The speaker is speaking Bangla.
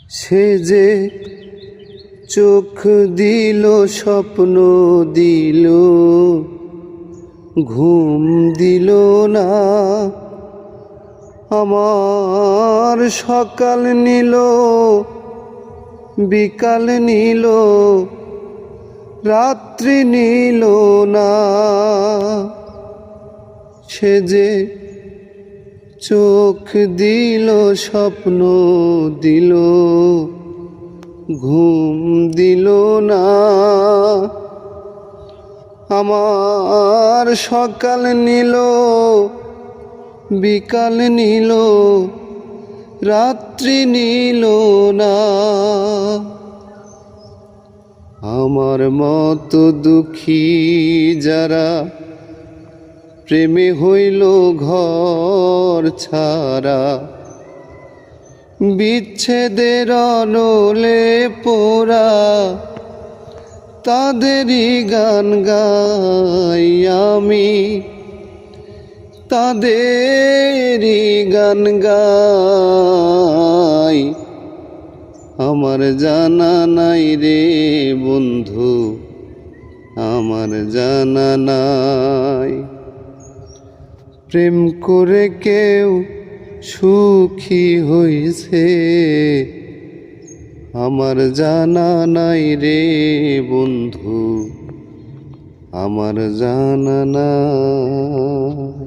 সে যে চোখ দিল, স্বপ্ন দিল, ঘুম দিল না। আমার সকাল নিল, বিকাল নিল, রাত্রি নিল না। সে যে চোখ দিল, স্বপ্ন দিল, ঘুম দিল না। আমার সকাল নিল, বিকাল নিল, রাত্রি নিল না। আমার মতো দুঃখী যারা প্রেমে হইল ঘর ছাড়া, বিচ্ছেদের অনলে পোড়া, তাদেরই গান গাই আমি, তাদেরই গান গাই। আমার জানা নাই রে বন্ধু, আমার জানা নাই। প্রেম করে কেউ সুখী হইছে, আমার জানা নাই রে বন্ধু, আমার জানা নাই।